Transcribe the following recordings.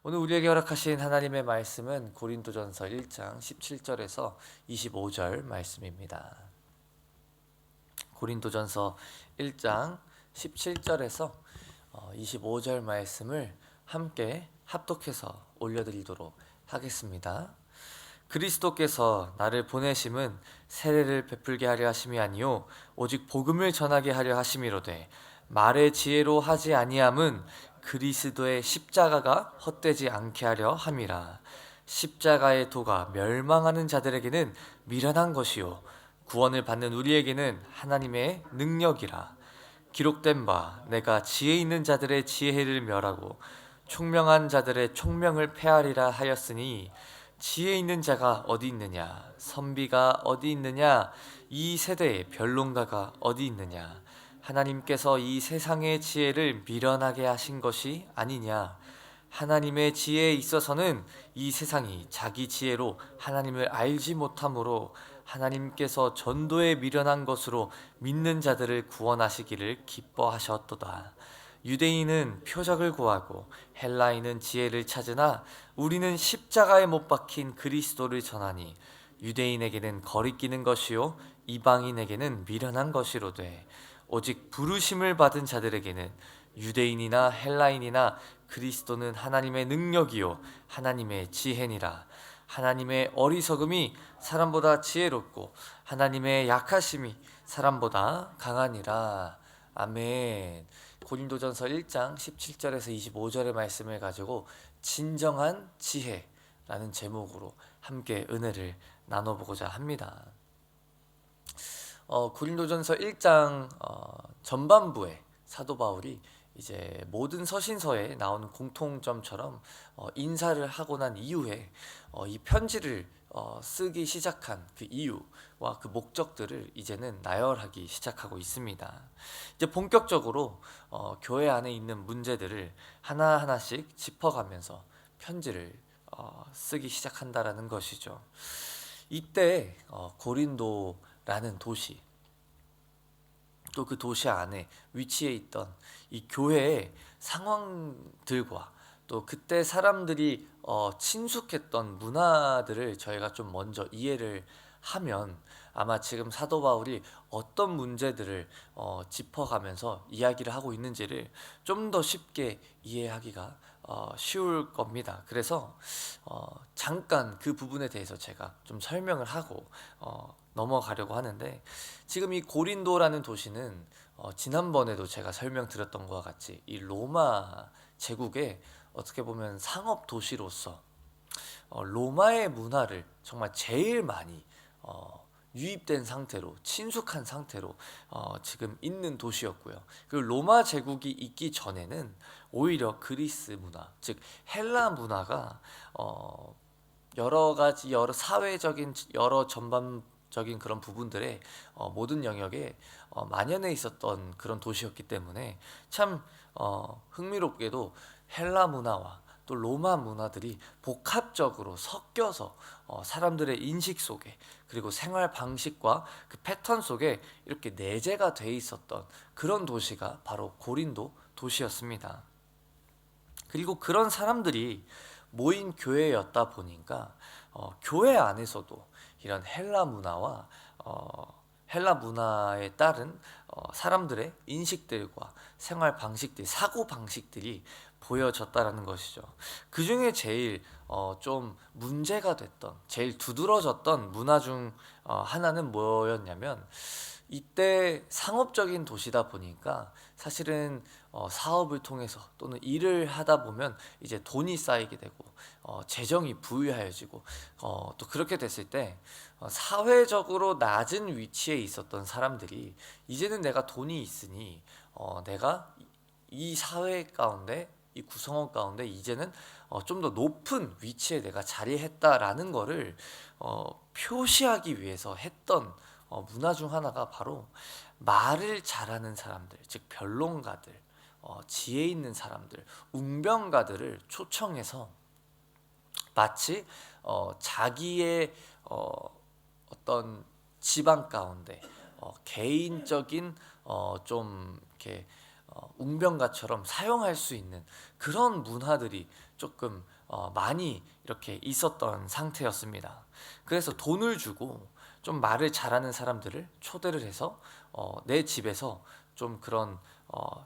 오늘 우리에게 허락하신 하나님의 말씀은 고린도전서 1장 17절에서 25절 말씀입니다. 고린도전서 1장 17절에서 25절 말씀을 함께 합독해서 올려드리도록 하겠습니다. 그리스도께서 나를 보내심은 세례를 베풀게 하려 하심이 아니요 오직 복음을 전하게 하려 하심이로되 말의 지혜로 하지 아니함은 그리스도의 십자가가 헛되지 않게 하려 함이라. 십자가의 도가 멸망하는 자들에게는 미련한 것이요 구원을 받는 우리에게는 하나님의 능력이라. 기록된 바 내가 지혜 있는 자들의 지혜를 멸하고 총명한 자들의 총명을 패하리라 하였으니 지혜 있는 자가 어디 있느냐 선비가 어디 있느냐 이 세대의 변론가가 어디 있느냐 하나님께서 이 세상의 지혜를 미련하게 하신 것이 아니냐 하나님의 지혜에 있어서는 이 세상이 자기 지혜로 하나님을 알지 못하므로 하나님께서 전도에 미련한 것으로 믿는 자들을 구원하시기를 기뻐하셨도다. 유대인은 표적을 구하고 헬라인은 지혜를 찾으나 우리는 십자가에 못 박힌 그리스도를 전하니 유대인에게는 거리끼는 것이요 이방인에게는 미련한 것이로되 오직 부르심을 받은 자들에게는 유대인이나 헬라인이나 그리스도는 하나님의 능력이요 하나님의 지혜니라. 하나님의 어리석음이 사람보다 지혜롭고 하나님의 약하심이 사람보다 강하니라. 아멘. 고린도전서 1장 17절에서 25절의 말씀을 가지고 진정한 지혜라는 제목으로 함께 은혜를 나눠보고자 합니다. 고린도전서 1장 전반부에 사도 바울이 이제 모든 서신서에 나오는 공통점처럼 인사를 하고 난 이후에 이 편지를 쓰기 시작한 그 이유와 그 목적들을 이제는 나열하기 시작하고 있습니다. 이제 본격적으로 교회 안에 있는 문제들을 하나하나씩 짚어가면서 편지를 쓰기 시작한다라는 것이죠. 이때 고린도라는 도시 또 그 도시 안에 위치해 있던 이 교회의 상황들과 또 그때 사람들이 친숙했던 문화들을 저희가 좀 먼저 이해를 하면 아마 지금 사도 바울이 어떤 문제들을 짚어가면서 이야기를 하고 있는지를 좀 더 쉽게 이해하기가 쉬울 겁니다. 그래서 잠깐 그 부분에 대해서 제가 좀 설명을 하고 넘어가려고 하는데, 지금 이 고린도라는 도시는 지난번에도 제가 설명드렸던 것과 같이 이 로마 제국의 어떻게 보면 상업 도시로서 로마의 문화를 정말 제일 많이 유입된 상태로 친숙한 상태로 지금 있는 도시였고요. 그리고 로마 제국이 있기 전에는 오히려 그리스 문화, 즉 헬라 문화가 여러 가지 여러 사회적인 여러 전반적인 그런 부분들의 모든 영역에 만연해 있었던 그런 도시였기 때문에 참 흥미롭게도 헬라 문화와 또 로마 문화들이 복합적으로 섞여서 사람들의 인식 속에 그리고 생활 방식과 그 패턴 속에 이렇게 내재가 돼 있었던 그런 도시가 바로 고린도 도시였습니다. 그리고 그런 사람들이 모인 교회였다 보니까 교회 안에서도 이런 헬라 문화와 헬라 문화에 따른 사람들의 인식들과 생활 방식들, 사고 방식들이 보여졌다라는 것이죠. 그 중에 제일 좀 문제가 됐던, 제일 두드러졌던 문화 중 하나는 뭐였냐면, 이때 상업적인 도시다 보니까 사실은 사업을 통해서 또는 일을 하다 보면 이제 돈이 쌓이게 되고 재정이 부유해지고 또 그렇게 됐을 때 사회적으로 낮은 위치에 있었던 사람들이 이제는 내가 돈이 있으니 내가 이 사회 가운데 이 구성원 가운데 이제는 좀 더 높은 위치에 내가 자리했다라는 거를 표시하기 위해서 했던 문화 중 하나가 바로 말을 잘하는 사람들, 즉 변론가들, 지혜 있는 사람들, 웅변가들을 초청해서 마치 자기의 어떤 지방 가운데 개인적인 좀 이렇게 웅변가처럼 사용할 수 있는 그런 문화들이 조금 많이 이렇게 있었던 상태였습니다. 그래서 돈을 주고 좀 말을 잘하는 사람들을 초대를 해서 내 집에서 좀 그런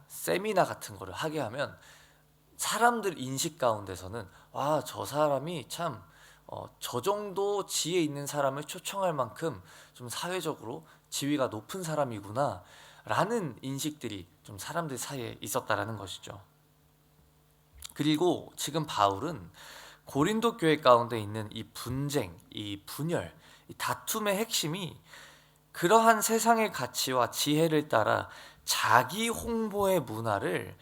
세미나 같은 거를 하게 하면 사람들 인식 가운데서는 와, 저 사람이 참 저 정도 지혜 있는 사람을 초청할 만큼 좀 사회적으로 지위가 높은 사람이구나 라는 인식들이 좀 사람들 사이에 있었다라는 것이죠. 그리고 지금 바울은 고린도 교회 가운데 있는 이 분쟁, 이 분열, 이 다툼의 핵심이 그러한 세상의 가치와 지혜를 따라 자기 홍보의 문화를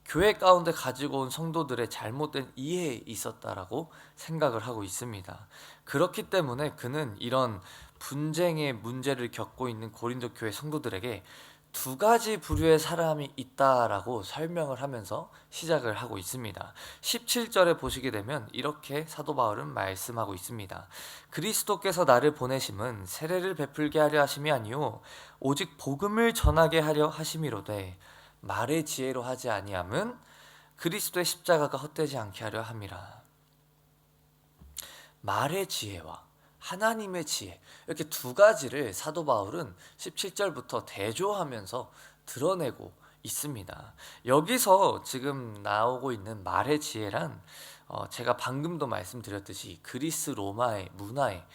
교회 가운데 가지고 온 성도들의 잘못된 이해에 있었다라고 생각을 하고 있습니다. 그렇기 때문에 그는 이런 분쟁의 문제를 겪고 있는 고린도 교회 성도들에게 두 가지 부류의 사람이 있다라고 설명을 하면서 시작을 하고 있습니다. 17절에 보시게 되면 이렇게 사도 바울은 말씀하고 있습니다. 그리스도께서 나를 보내심은 세례를 베풀게 하려 하심이 아니요 오직 복음을 전하게 하려 하심이로되 말의 지혜로 하지 아니함은 그리스도의 십자가가 헛되지 않게 하려 함이라. 말의 지혜와 하나님의 지혜, 이렇게 두 가지를 사도 바울은 17절부터 대조하면서 드러내고 있습니다. 여기서 지금 나오고 있는 말의 지혜란 제가 방금도 말씀드렸듯이 그리스 로마의 문화에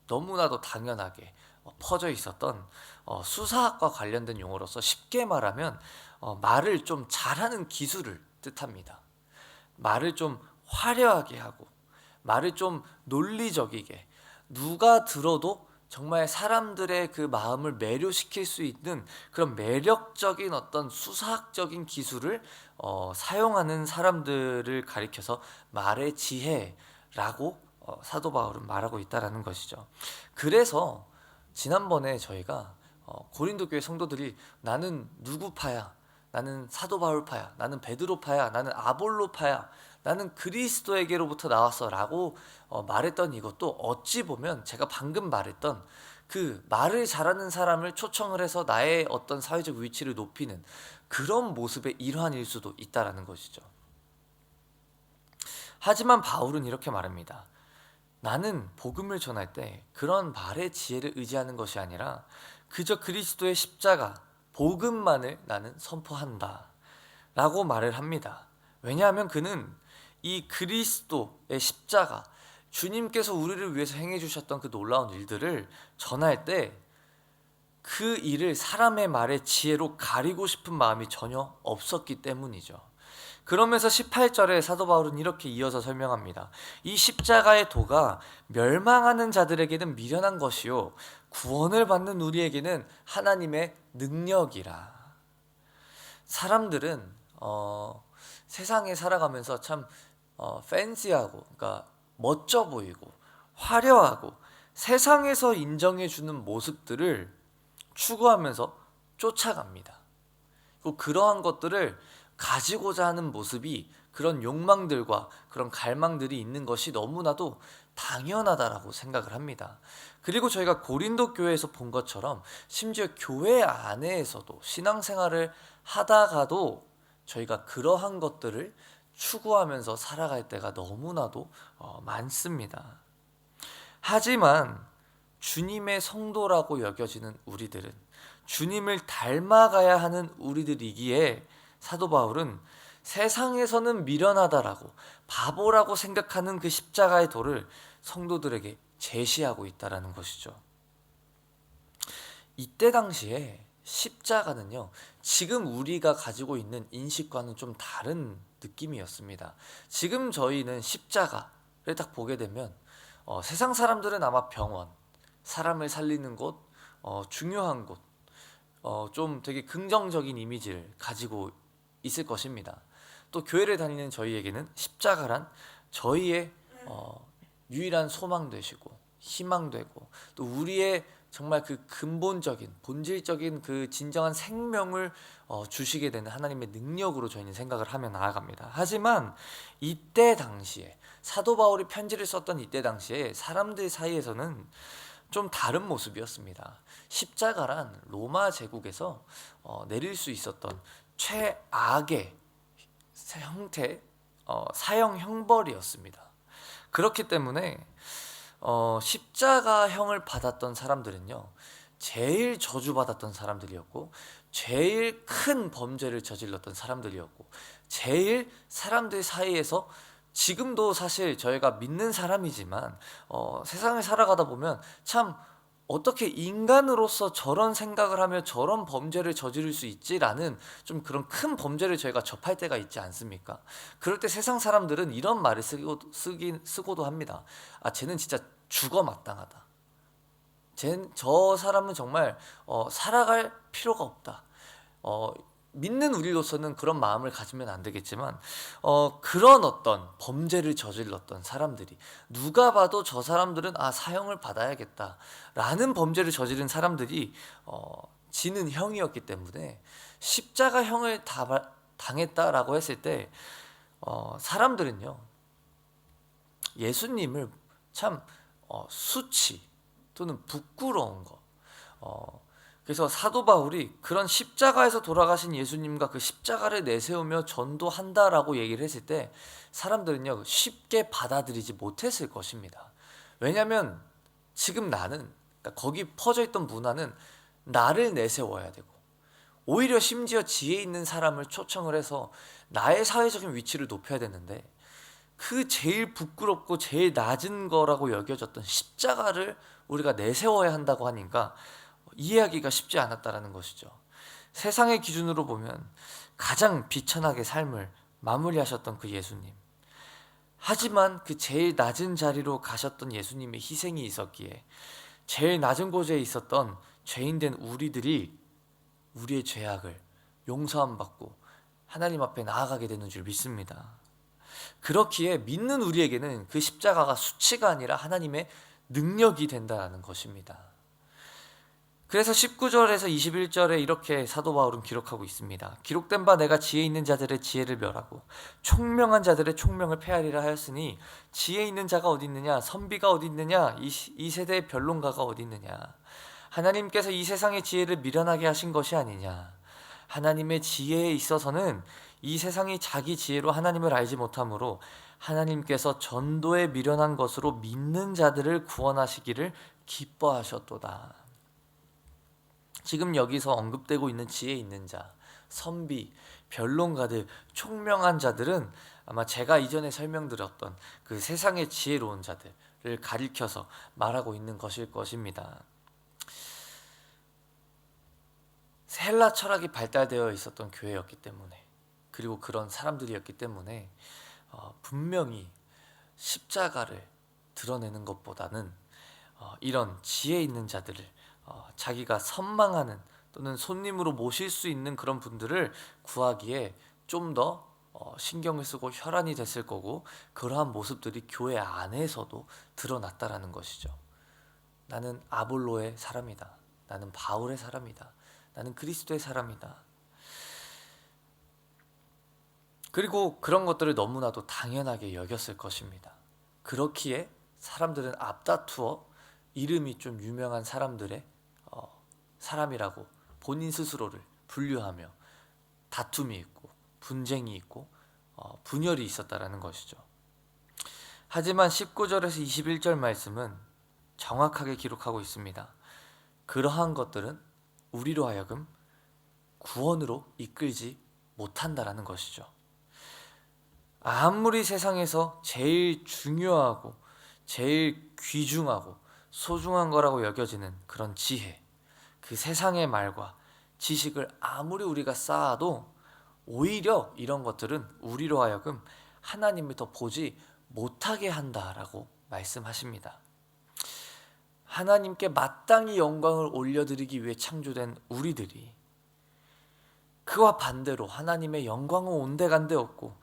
너무나도 당연하게 퍼져 있었던 수사학과 관련된 용어로서 쉽게 말하면 말을 좀 잘하는 기술을 뜻합니다. 말을 좀 화려하게 하고 말을 좀 논리적이게 누가 들어도 정말 사람들의 그 마음을 매료시킬 수 있는 그런 매력적인 어떤 수사학적인 기술을 사용하는 사람들을 가리켜서 말의 지혜라고 사도 바울은 말하고 있다라는 것이죠. 그래서 지난번에 저희가 고린도 교회 성도들이 나는 누구 파야? 나는 사도 바울 파야. 나는 베드로 파야. 나는 아볼로 파야. 나는 그리스도에게로부터 나왔어 라고 말했던 이것도 어찌 보면 제가 방금 말했던 그 말을 잘하는 사람을 초청을 해서 나의 어떤 사회적 위치를 높이는 그런 모습의 일환일 수도 있다라는 것이죠. 하지만 바울은 이렇게 말합니다. 나는 복음을 전할 때 그런 말의 지혜를 의지하는 것이 아니라 그저 그리스도의 십자가, 복음만을 나는 선포한다 라고 말을 합니다. 왜냐하면 그는 이 그리스도의 십자가, 주님께서 우리를 위해서 행해 주셨던 그 놀라운 일들을 전할 때 그 일을 사람의 말의 지혜로 가리고 싶은 마음이 전혀 없었기 때문이죠. 그러면서 18절에 사도 바울은 이렇게 이어서 설명합니다. 이 십자가의 도가 멸망하는 자들에게는 미련한 것이요 구원을 받는 우리에게는 하나님의 능력이라. 사람들은 세상에 살아가면서 참 팬시하고, 그러니까 멋져 보이고 화려하고 세상에서 인정해주는 모습들을 추구하면서 쫓아갑니다. 그러한 것들을 가지고자 하는 모습이, 그런 욕망들과 그런 갈망들이 있는 것이 너무나도 당연하다라고 생각을 합니다. 그리고 저희가 고린도 교회에서 본 것처럼 심지어 교회 안에서도 신앙생활을 하다가도 저희가 그러한 것들을 추구하면서 살아갈 때가 너무나도 많습니다. 하지만 주님의 성도라고 여겨지는 우리들은, 주님을 닮아가야 하는 우리들이기에 사도 바울은 세상에서는 미련하다라고, 바보라고 생각하는 그 십자가의 도를 성도들에게 제시하고 있다라는 것이죠. 이때 당시에 십자가는요, 지금 우리가 가지고 있는 인식과는 좀 다른 느낌이었습니다. 지금 저희는 십자가를 딱 보게 되면 세상 사람들은 아마 병원, 사람을 살리는 곳, 중요한 곳, 좀 되게 긍정적인 이미지를 가지고 있을 것입니다. 또 교회를 다니는 저희에게는 십자가란 저희의 유일한 소망 되시고 희망 되고, 또 우리의 정말 그 근본적인 본질적인 그 진정한 생명을 주시게 되는 하나님의 능력으로 저희는 생각을 하며 나아갑니다. 하지만 이때 당시에, 사도 바울이 편지를 썼던 이때 당시에 사람들 사이에서는 좀 다른 모습이었습니다. 십자가란 로마 제국에서 내릴 수 있었던 최악의 형태, 사형 형벌이었습니다. 그렇기 때문에 십자가형을 받았던 사람들은요, 제일 저주받았던 사람들이었고, 제일 큰 범죄를 저질렀던 사람들이었고, 제일 사람들 사이에서, 지금도 사실 저희가 믿는 사람이지만 세상을 살아가다 보면 참, 어떻게 인간으로서 저런 생각을 하며 저런 범죄를 저지를 수 있지라는 좀 그런 큰 범죄를 저희가 접할 때가 있지 않습니까? 그럴 때 세상 사람들은 이런 말을 쓰고도 합니다. 아, 쟤는 진짜 죽어 마땅하다. 저 사람은 정말 살아갈 필요가 없다. 믿는 우리로서는 그런 마음을 가지면 안 되겠지만, 그런 어떤 범죄를 저질렀던 사람들이, 누가 봐도 저 사람들은 사형을 받아야겠다라는 범죄를 저지른 사람들이 지는 형이었기 때문에 십자가형을 당했다라고 했을 때 사람들은요, 예수님을 참 수치 또는 부끄러운 거, 그래서 사도 바울이 그런 십자가에서 돌아가신 예수님과 그 십자가를 내세우며 전도한다라고 얘기를 했을 때 사람들은요, 쉽게 받아들이지 못했을 것입니다. 왜냐하면 지금 나는, 그러니까 거기 퍼져 있던 문화는 나를 내세워야 되고, 오히려 심지어 지혜 있는 사람을 초청을 해서 나의 사회적인 위치를 높여야 되는데, 그 제일 부끄럽고 제일 낮은 거라고 여겨졌던 십자가를 우리가 내세워야 한다고 하니까 이해하기가 쉽지 않았다라는 것이죠. 세상의 기준으로 보면 가장 비천하게 삶을 마무리하셨던 그 예수님. 하지만 그 제일 낮은 자리로 가셨던 예수님의 희생이 있었기에 제일 낮은 곳에 있었던 죄인된 우리들이 우리의 죄악을 용서함 받고 하나님 앞에 나아가게 되는 줄 믿습니다. 그렇기에 믿는 우리에게는 그 십자가가 수치가 아니라 하나님의 능력이 된다는 것입니다. 그래서 19절에서 21절에 이렇게 사도 바울은 기록하고 있습니다. 기록된 바 내가 지혜 있는 자들의 지혜를 멸하고 총명한 자들의 총명을 폐하리라 하였으니 지혜 있는 자가 어디 있느냐, 선비가 어디 있느냐, 이 세대의 변론가가 어디 있느냐. 하나님께서 이 세상의 지혜를 미련하게 하신 것이 아니냐. 하나님의 지혜에 있어서는 이 세상이 자기 지혜로 하나님을 알지 못하므로 하나님께서 전도에 미련한 것으로 믿는 자들을 구원하시기를 기뻐하셨도다. 지금 여기서 언급되고 있는 지혜 있는 자, 선비, 변론가들, 총명한 자들은 아마 제가 이전에 설명드렸던 그 세상의 지혜로운 자들을 가리켜서 말하고 있는 것일 것입니다. 헬라 철학이 발달되어 있었던 교회였기 때문에, 그리고 그런 사람들이었기 때문에 분명히 십자가를 드러내는 것보다는 이런 지혜 있는 자들을 자기가 선망하는 또는 손님으로 모실 수 있는 그런 분들을 구하기에 좀 더 신경을 쓰고 혈안이 됐을 거고, 그러한 모습들이 교회 안에서도 드러났다라는 것이죠. 나는 아볼로의 사람이다. 나는 바울의 사람이다. 나는 그리스도의 사람이다. 그리고 그런 것들을 너무나도 당연하게 여겼을 것입니다. 그렇기에 사람들은 앞다투어 이름이 좀 유명한 사람들의 사람이라고 본인 스스로를 분류하며 다툼이 있고 분쟁이 있고 분열이 있었다라는 것이죠. 하지만 19절에서 21절 말씀은 정확하게 기록하고 있습니다. 그러한 것들은 우리로 하여금 구원으로 이끌지 못한다라는 것이죠. 아무리 세상에서 제일 중요하고 제일 귀중하고 소중한 거라고 여겨지는 그런 지혜, 그 세상의 말과 지식을 아무리 우리가 쌓아도 오히려 이런 것들은 우리로 하여금 하나님을 더 보지 못하게 한다라고 말씀하십니다. 하나님께 마땅히 영광을 올려드리기 위해 창조된 우리들이 그와 반대로 하나님의 영광은 온데간데 없고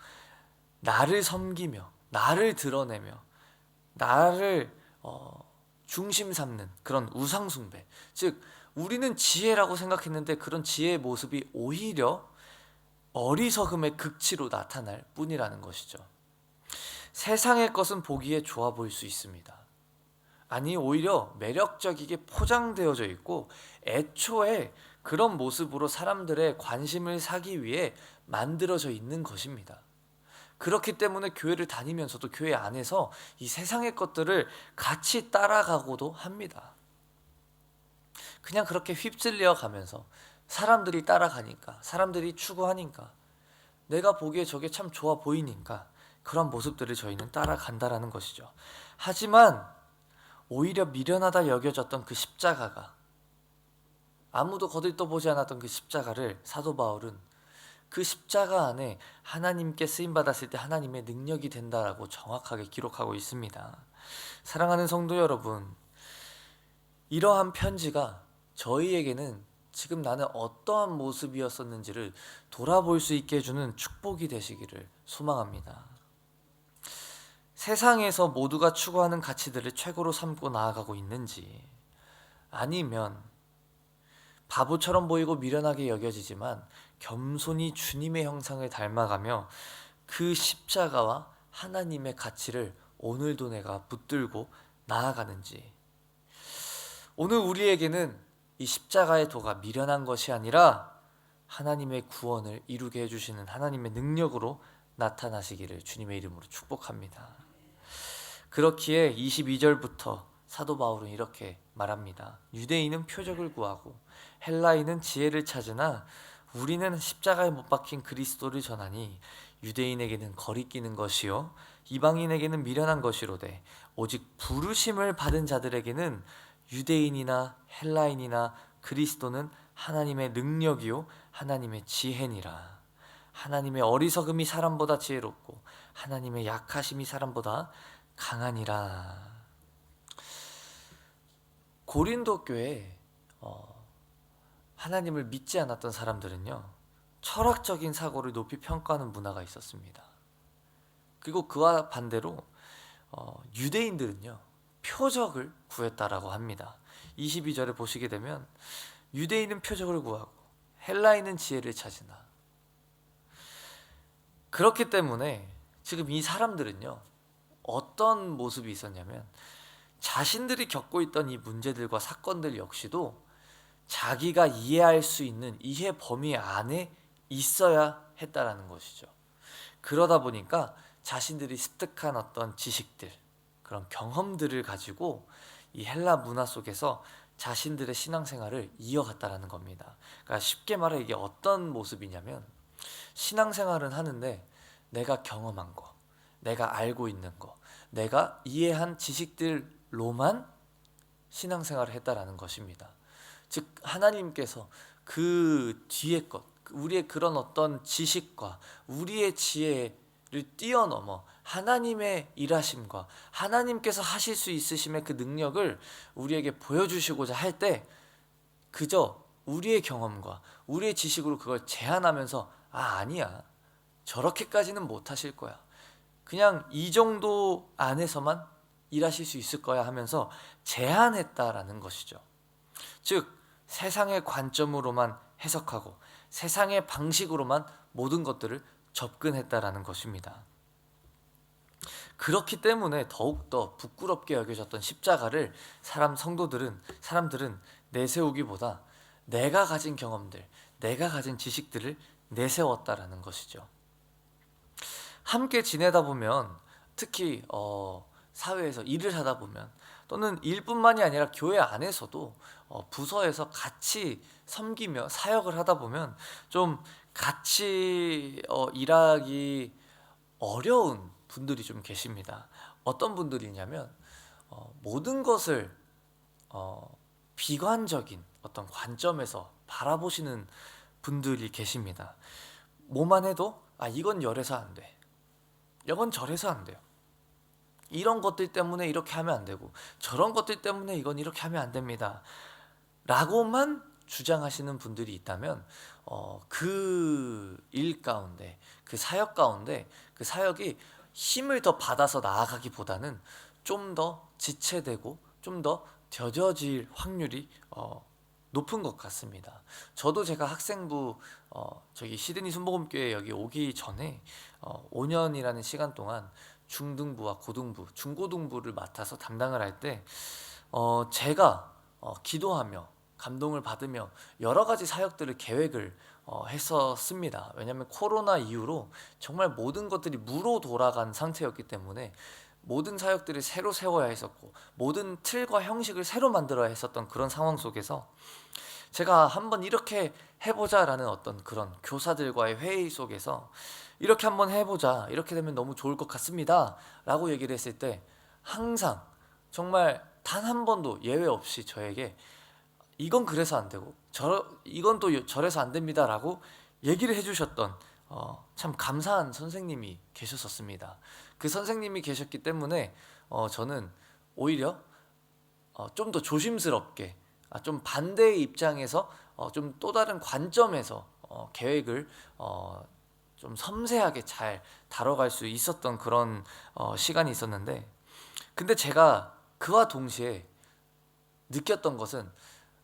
나를 섬기며 나를 드러내며 나를 중심 삼는 그런 우상숭배, 즉 우리는 지혜라고 생각했는데 그런 지혜의 모습이 오히려 어리석음의 극치로 나타날 뿐이라는 것이죠. 세상의 것은 보기에 좋아 보일 수 있습니다. 아니, 오히려 매력적이게 포장되어져 있고 애초에 그런 모습으로 사람들의 관심을 사기 위해 만들어져 있는 것입니다. 그렇기 때문에 교회를 다니면서도 교회 안에서 이 세상의 것들을 같이 따라가고도 합니다. 그냥 그렇게 휩쓸려 가면서 사람들이 따라가니까, 사람들이 추구하니까, 내가 보기에 저게 참 좋아 보이니까 그런 모습들을 저희는 따라간다라는 것이죠. 하지만 오히려 미련하다 여겨졌던 그 십자가가, 아무도 거들떠보지 않았던 그 십자가를 사도 바울은 그 십자가 안에 하나님께 쓰임받았을 때 하나님의 능력이 된다라고 정확하게 기록하고 있습니다. 사랑하는 성도 여러분, 이러한 편지가 저희에게는 지금 나는 어떠한 모습이었었는지를 돌아볼 수 있게 해주는 축복이 되시기를 소망합니다. 세상에서 모두가 추구하는 가치들을 최고로 삼고 나아가고 있는지, 아니면 바보처럼 보이고 미련하게 여겨지지만 겸손히 주님의 형상을 닮아가며 그 십자가와 하나님의 가치를 오늘도 내가 붙들고 나아가는지, 오늘 우리에게는 이 십자가의 도가 미련한 것이 아니라 하나님의 구원을 이루게 해주시는 하나님의 능력으로 나타나시기를 주님의 이름으로 축복합니다. 그렇기에 22절부터 사도 바울은 이렇게 말합니다. 유대인은 표적을 구하고 헬라인은 지혜를 찾으나 우리는 십자가에 못 박힌 그리스도를 전하니 유대인에게는 거리끼는 것이요 이방인에게는 미련한 것이로되 오직 부르심을 받은 자들에게는 유대인이나 헬라인이나 그리스도는 하나님의 능력이요 하나님의 지혜니라. 하나님의 어리석음이 사람보다 지혜롭고 하나님의 약하심이 사람보다 강하니라. 고린도 교회 하나님을 믿지 않았던 사람들은요, 철학적인 사고를 높이 평가하는 문화가 있었습니다. 그리고 그와 반대로 유대인들은요, 표적을 구했다라고 합니다. 22절에 보시게 되면 유대인은 표적을 구하고 헬라인은 지혜를 찾으나, 그렇기 때문에 지금 이 사람들은요, 어떤 모습이 있었냐면 자신들이 겪고 있던 이 문제들과 사건들 역시도 자기가 이해할 수 있는 이해 범위 안에 있어야 했다라는 것이죠. 그러다 보니까 자신들이 습득한 어떤 지식들, 그런 경험들을 가지고 이 헬라 문화 속에서 자신들의 신앙생활을 이어갔다라는 겁니다. 그러니까 쉽게 말해 이게 어떤 모습이냐면, 신앙생활은 하는데 내가 경험한 거, 내가 알고 있는 거, 내가 이해한 지식들로만 신앙생활을 했다라는 것입니다. 즉 하나님께서 그 뒤의 것, 우리의 그런 어떤 지식과 우리의 지혜를 뛰어넘어 하나님의 일하심과 하나님께서 하실 수 있으심의 그 능력을 우리에게 보여주시고자 할 때 그저 우리의 경험과 우리의 지식으로 그걸 제한하면서 아니야, 저렇게까지는 못 하실 거야, 그냥 이 정도 안에서만 일하실 수 있을 거야 하면서 제한했다라는 것이죠. 즉 세상의 관점으로만 해석하고 세상의 방식으로만 모든 것들을 접근했다라는 것입니다. 그렇기 때문에 더욱더 부끄럽게 여겨졌던 십자가를 사람들은 내세우기보다 내가 가진 경험들, 내가 가진 지식들을 내세웠다라는 것이죠. 함께 지내다 보면, 특히 사회에서 일을 하다 보면, 또는 일뿐만이 아니라 교회 안에서도 부서에서 같이 섬기며 사역을 하다 보면 좀 같이 일하기 어려운 분들이 좀 계십니다. 어떤 분들이냐면 모든 것을 비관적인 어떤 관점에서 바라보시는 분들이 계십니다. 뭐만 해도 이건 열해서 안 돼, 이건 저래서 안 돼요, 이런 것들 때문에 이렇게 하면 안 되고 저런 것들 때문에 이건 이렇게 하면 안 됩니다 라고만 주장하시는 분들이 있다면 그 일 가운데, 그 사역 가운데 그 사역이 힘을 더 받아서 나아가기보다는 좀 더 지체되고 좀 더 더뎌질 확률이 높은 것 같습니다. 저도 제가 학생부 저기 시드니 순복음교회 여기 오기 전에 5년이라는 시간 동안 중등부와 고등부, 중고등부를 맡아서 담당을 할 때 제가 기도하며 감동을 받으며 여러 가지 사역들을 계획을 했었습니다. 왜냐하면 코로나 이후로 정말 모든 것들이 무로 돌아간 상태였기 때문에 모든 사역들을 새로 세워야 했었고 모든 틀과 형식을 새로 만들어야 했었던 그런 상황 속에서 제가 한번 이렇게 해보자라는 어떤 그런 교사들과의 회의 속에서 이렇게 한번 해보자, 이렇게 되면 너무 좋을 것 같습니다 라고 얘기를 했을 때 항상 정말 단 한 번도 예외 없이 저에게 이건 그래서 안 되고 이건 또 저래서 안 됩니다 라고 얘기를 해주셨던 참 감사한 선생님이 계셨었습니다. 그 선생님이 계셨기 때문에 저는 오히려 좀 더 조심스럽게, 좀 반대의 입장에서 좀 또 다른 관점에서 계획을 좀 섬세하게 잘 다뤄갈 수 있었던 그런 시간이 있었는데, 근데 제가 그와 동시에 느꼈던 것은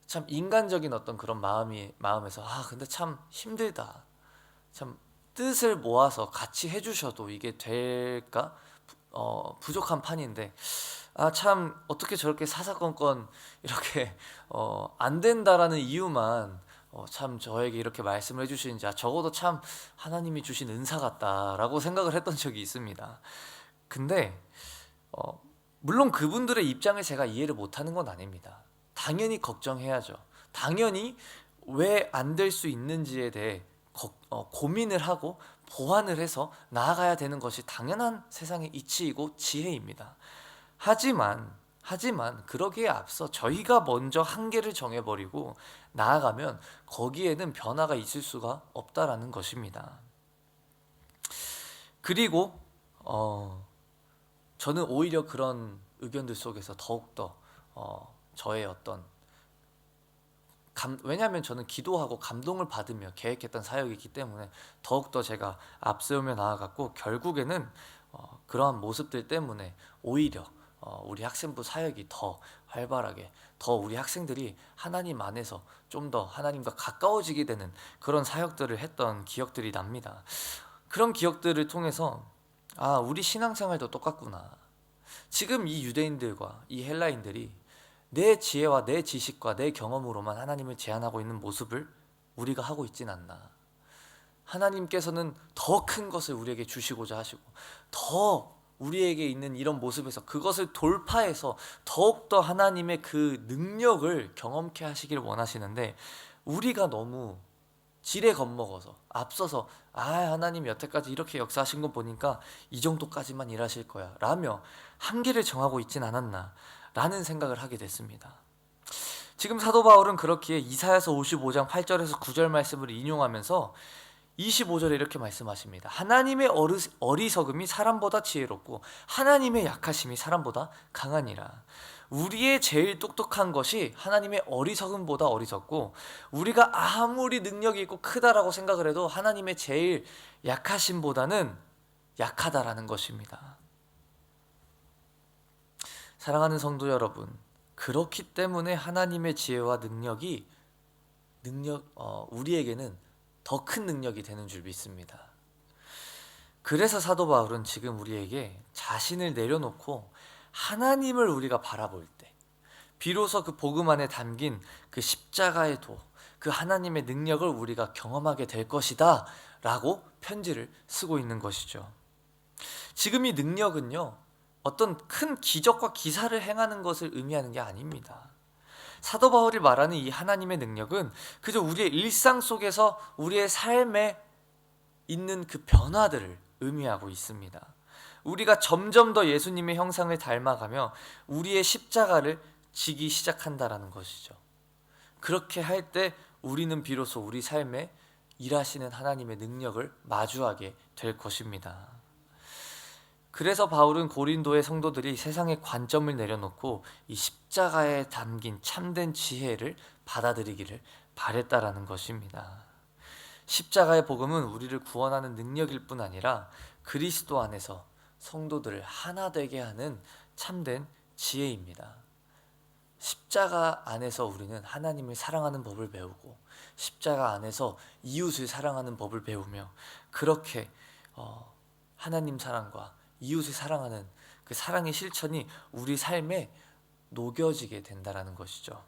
참 인간적인 어떤 그런 마음에서 근데 참 힘들다, 참 뜻을 모아서 같이 해주셔도 이게 될까, 부족한 판인데 참 어떻게 저렇게 사사건건 이렇게 안 된다라는 이유만 참 저에게 이렇게 말씀을 해주시는지, 적어도 참 하나님이 주신 은사 같다라고 생각을 했던 적이 있습니다. 근데 물론 그분들의 입장을 제가 이해를 못하는 건 아닙니다. 당연히 걱정해야죠. 당연히 왜 안 될 수 있는지에 대해 고민을 하고 보완을 해서 나아가야 되는 것이 당연한 세상의 이치이고 지혜입니다. 하지만 그러기에 앞서 저희가 먼저 한계를 정해버리고 나아가면 거기에는 변화가 있을 수가 없다라는 것입니다. 그리고 저는 오히려 그런 의견들 속에서 더욱더 저의 어떤 왜냐하면 저는 기도하고 감동을 받으며 계획했던 사역이기 때문에 더욱더 제가 앞세우며 나아갔고, 결국에는 그러한 모습들 때문에 오히려 우리 학생부 사역이 더 활발하게, 더 우리 학생들이 하나님 안에서 좀 더 하나님과 가까워지게 되는 그런 사역들을 했던 기억들이 납니다. 그런 기억들을 통해서 우리 신앙생활도 똑같구나. 지금 이 유대인들과 이 헬라인들이 내 지혜와 내 지식과 내 경험으로만 하나님을 제한하고 있는 모습을 우리가 하고 있진 않나. 하나님께서는 더 큰 것을 우리에게 주시고자 하시고, 더 우리에게 있는 이런 모습에서 그것을 돌파해서 더욱더 하나님의 그 능력을 경험케 하시길 원하시는데, 우리가 너무 지레 겁먹어서 앞서서 하나님 여태까지 이렇게 역사하신 거 보니까 이 정도까지만 일하실 거야 라며 한계를 정하고 있진 않았나 라는 생각을 하게 됐습니다. 지금 사도 바울은 그렇기에 이사야서 55장 8절에서 9절 말씀을 인용하면서 25절에 이렇게 말씀하십니다. 하나님의 어리석음이 사람보다 지혜롭고 하나님의 약하심이 사람보다 강하니라. 우리의 제일 똑똑한 것이 하나님의 어리석음보다 어리석고, 우리가 아무리 능력이 있고 크다라고 생각을 해도 하나님의 제일 약하심보다는 약하다라는 것입니다. 사랑하는 성도 여러분, 그렇기 때문에 하나님의 지혜와 능력이 우리에게는 더 큰 능력이 되는 줄 믿습니다. 그래서 사도 바울은 지금 우리에게 자신을 내려놓고 하나님을 우리가 바라볼 때 비로소 그 복음 안에 담긴 그 십자가의 도, 그 하나님의 능력을 우리가 경험하게 될 것이다 라고 편지를 쓰고 있는 것이죠. 지금 이 능력은요, 어떤 큰 기적과 기사를 행하는 것을 의미하는 게 아닙니다. 사도 바울이 말하는 이 하나님의 능력은 그저 우리의 일상 속에서 우리의 삶에 있는 그 변화들을 의미하고 있습니다. 우리가 점점 더 예수님의 형상을 닮아가며 우리의 십자가를 지기 시작한다라는 것이죠. 그렇게 할 때 우리는 비로소 우리 삶에 일하시는 하나님의 능력을 마주하게 될 것입니다. 그래서 바울은 고린도의 성도들이 세상의 관점을 내려놓고 이 십자가에 담긴 참된 지혜를 받아들이기를 바랬다라는 것입니다. 십자가의 복음은 우리를 구원하는 능력일 뿐 아니라 그리스도 안에서 성도들을 하나 되게 하는 참된 지혜입니다. 십자가 안에서 우리는 하나님을 사랑하는 법을 배우고, 십자가 안에서 이웃을 사랑하는 법을 배우며, 그렇게 하나님 사랑과 이웃을 사랑하는 그 사랑의 실천이 우리 삶에 녹여지게 된다라는 것이죠.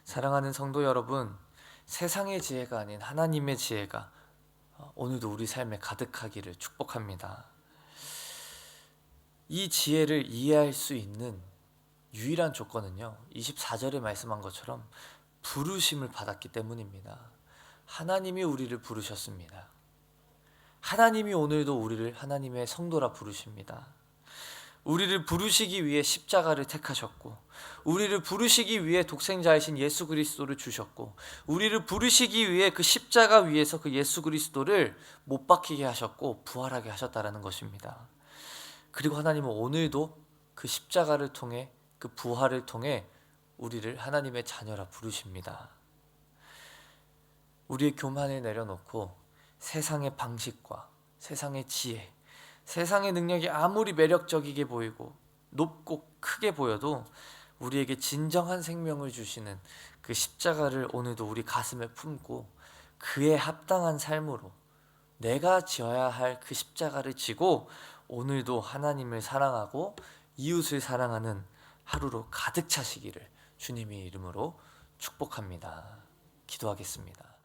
사랑하는 성도 여러분, 세상의 지혜가 아닌 하나님의 지혜가 오늘도 우리 삶에 가득하기를 축복합니다. 이 지혜를 이해할 수 있는 유일한 조건은요, 24절에 말씀한 것처럼 부르심을 받았기 때문입니다. 하나님이 우리를 부르셨습니다. 하나님이 오늘도 우리를 하나님의 성도라 부르십니다. 우리를 부르시기 위해 십자가를 택하셨고, 우리를 부르시기 위해 독생자이신 예수 그리스도를 주셨고, 우리를 부르시기 위해 그 십자가 위에서 그 예수 그리스도를 못 박히게 하셨고 부활하게 하셨다라는 것입니다. 그리고 하나님은 오늘도 그 십자가를 통해, 그 부활을 통해 우리를 하나님의 자녀라 부르십니다. 우리의 교만을 내려놓고 세상의 방식과 세상의 지혜, 세상의 능력이 아무리 매력적이게 보이고 높고 크게 보여도 우리에게 진정한 생명을 주시는 그 십자가를 오늘도 우리 가슴에 품고 그에 합당한 삶으로 내가 지어야 할 그 십자가를 지고 오늘도 하나님을 사랑하고 이웃을 사랑하는 하루로 가득 차시기를 주님의 이름으로 축복합니다. 기도하겠습니다.